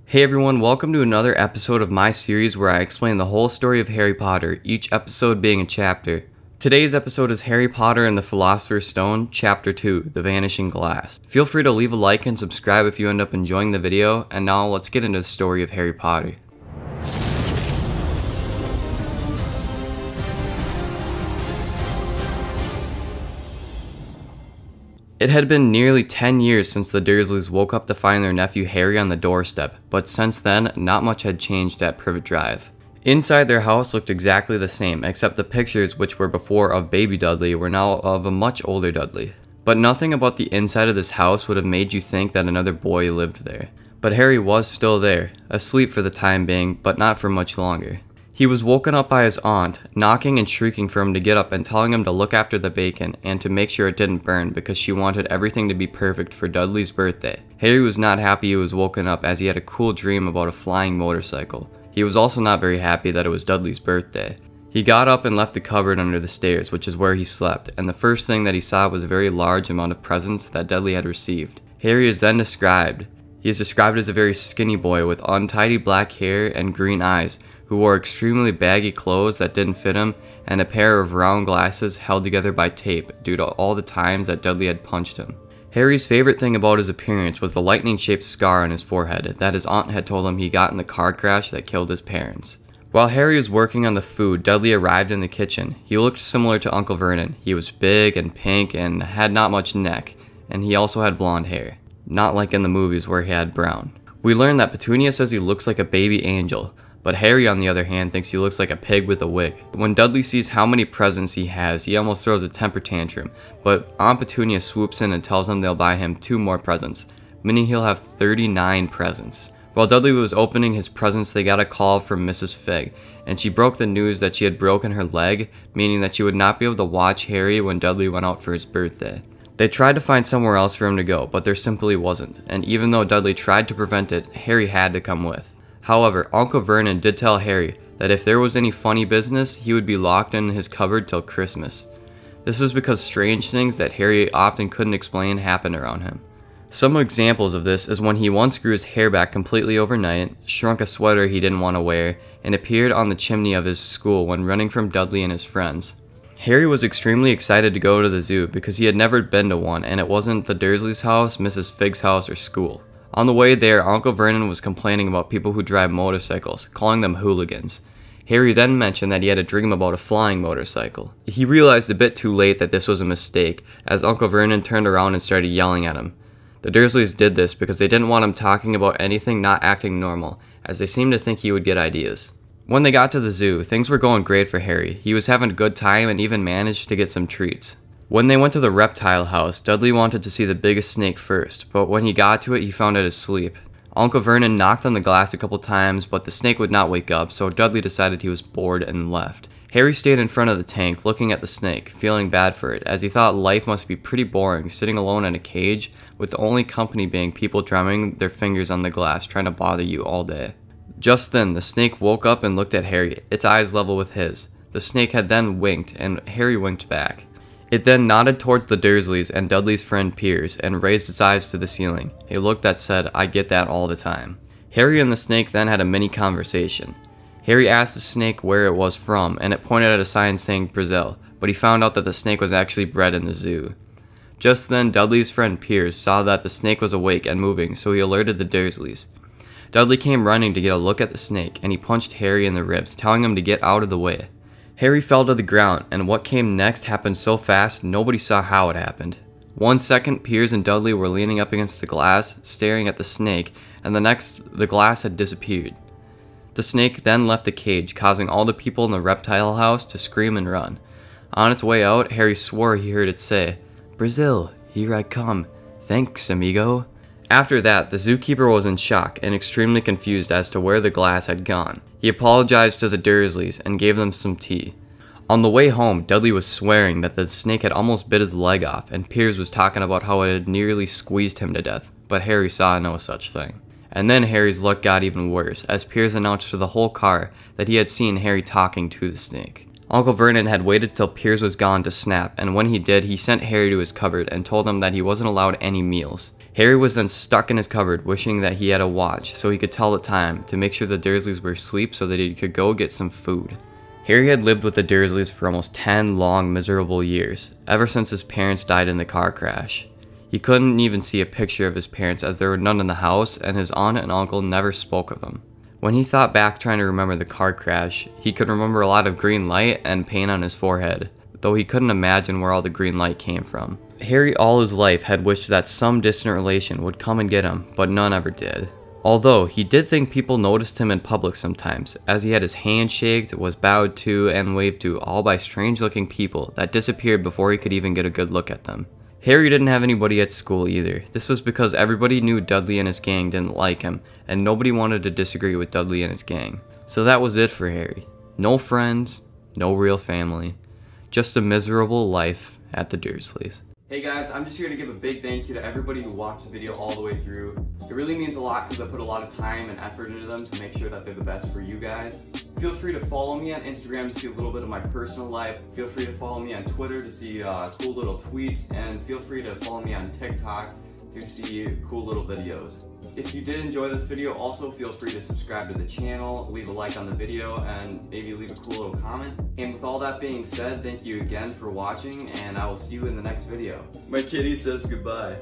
Hey everyone, welcome to another episode of my series where I explain the whole story of Harry Potter, each episode being a chapter. Today's episode is Harry Potter and the Philosopher's Stone, Chapter 2, The Vanishing Glass. Feel free to leave a like and subscribe if you end up enjoying the video, and now let's get into the story of Harry Potter. It had been nearly 10 years since the Dursleys woke up to find their nephew Harry on the doorstep, but since then, not much had changed at Privet Drive. Inside their house looked exactly the same, except the pictures which were before of baby Dudley were now of a much older Dudley. But nothing about the inside of this house would have made you think that another boy lived there. But Harry was still there, asleep for the time being, but not for much longer. He was woken up by his aunt, knocking and shrieking for him to get up and telling him to look after the bacon and to make sure it didn't burn because she wanted everything to be perfect for Dudley's birthday. Harry was not happy he was woken up as he had a cool dream about a flying motorcycle. He was also not very happy that it was Dudley's birthday. He got up and left the cupboard under the stairs, which is where he slept, and the first thing that he saw was a very large amount of presents that Dudley had received. Harry is then described. He is described as a very skinny boy with untidy black hair and green eyes, who wore extremely baggy clothes that didn't fit him, and a pair of round glasses held together by tape due to all the times that Dudley had punched him. Harry's favorite thing about his appearance was the lightning-shaped scar on his forehead that his aunt had told him he got in the car crash that killed his parents. While Harry was working on the food, Dudley arrived in the kitchen. He looked similar to Uncle Vernon. He was big and pink and had not much neck, and he also had blonde hair. Not like in the movies where he had brown. We learned that Petunia says he looks like a baby angel, but Harry, on the other hand, thinks he looks like a pig with a wig. When Dudley sees how many presents he has, he almost throws a temper tantrum, but Aunt Petunia swoops in and tells him they'll buy him 2 more presents, meaning he'll have 39 presents. While Dudley was opening his presents, they got a call from Mrs. Fig, and she broke the news that she had broken her leg, meaning that she would not be able to watch Harry when Dudley went out for his birthday. They tried to find somewhere else for him to go, but there simply wasn't, and even though Dudley tried to prevent it, Harry had to come with. However, Uncle Vernon did tell Harry that if there was any funny business, he would be locked in his cupboard till Christmas. This was because strange things that Harry often couldn't explain happened around him. Some examples of this is when he once grew his hair back completely overnight, shrunk a sweater he didn't want to wear, and appeared on the chimney of his school when running from Dudley and his friends. Harry was extremely excited to go to the zoo because he had never been to one, and it wasn't the Dursleys' house, Mrs. Fig's house, or school. On the way there, Uncle Vernon was complaining about people who drive motorcycles, calling them hooligans. Harry then mentioned that he had a dream about a flying motorcycle. He realized a bit too late that this was a mistake, as Uncle Vernon turned around and started yelling at him. The Dursleys did this because they didn't want him talking about anything not acting normal, as they seemed to think he would get ideas. When they got to the zoo, things were going great for Harry. He was having a good time and even managed to get some treats. When they went to the reptile house, Dudley wanted to see the biggest snake first, but when he got to it, he found it asleep. Uncle Vernon knocked on the glass a couple times, but the snake would not wake up, so Dudley decided he was bored and left. Harry stayed in front of the tank, looking at the snake, feeling bad for it, as he thought life must be pretty boring sitting alone in a cage, with the only company being people drumming their fingers on the glass trying to bother you all day. Just then, the snake woke up and looked at Harry, its eyes level with his. The snake had then winked, and Harry winked back. It then nodded towards the Dursleys and Dudley's friend Piers and raised its eyes to the ceiling, a look that said, "I get that all the time." Harry and the snake then had a mini conversation. Harry asked the snake where it was from, and it pointed at a sign saying Brazil, but he found out that the snake was actually bred in the zoo. Just then, Dudley's friend Piers saw that the snake was awake and moving, so he alerted the Dursleys. Dudley came running to get a look at the snake, and he punched Harry in the ribs, telling him to get out of the way. Harry fell to the ground, and what came next happened so fast, nobody saw how it happened. 1 second, Piers and Dudley were leaning up against the glass, staring at the snake, and the next, the glass had disappeared. The snake then left the cage, causing all the people in the reptile house to scream and run. On its way out, Harry swore he heard it say, "Brazil, here I come. Thanks, amigo." After that, the zookeeper was in shock and extremely confused as to where the glass had gone. He apologized to the Dursleys and gave them some tea. On the way home, Dudley was swearing that the snake had almost bit his leg off, and Piers was talking about how it had nearly squeezed him to death, but Harry saw no such thing. And then Harry's luck got even worse, as Piers announced to the whole car that he had seen Harry talking to the snake. Uncle Vernon had waited till Piers was gone to snap, and when he did, he sent Harry to his cupboard and told him that he wasn't allowed any meals. Harry was then stuck in his cupboard wishing that he had a watch so he could tell the time to make sure the Dursleys were asleep so that he could go get some food. Harry had lived with the Dursleys for almost 10 long, miserable years, ever since his parents died in the car crash. He couldn't even see a picture of his parents as there were none in the house, and his aunt and uncle never spoke of them. When he thought back trying to remember the car crash, he could remember a lot of green light and pain on his forehead, though he couldn't imagine where all the green light came from. Harry all his life had wished that some distant relation would come and get him, but none ever did. Although, he did think people noticed him in public sometimes, as he had his hand shaked, was bowed to, and waved to, all by strange-looking people that disappeared before he could even get a good look at them. Harry didn't have anybody at school either. This was because everybody knew Dudley and his gang didn't like him, and nobody wanted to disagree with Dudley and his gang. So that was it for Harry. No friends, no real family, just a miserable life at the Dursleys. Hey guys, I'm just here to give a big thank you to everybody who watched the video all the way through. It really means a lot because I put a lot of time and effort into them to make sure that they're the best for you guys. Feel free to follow me on Instagram to see a little bit of my personal life. Feel free to follow me on Twitter to see cool little tweets, and feel free to follow me on TikTok to see cool little videos. If you did enjoy this video, also feel free to subscribe to the channel, leave a like on the video, and maybe leave a cool little comment. And with all that being said, thank you again for watching, and I will see you in the next video. My kitty says goodbye.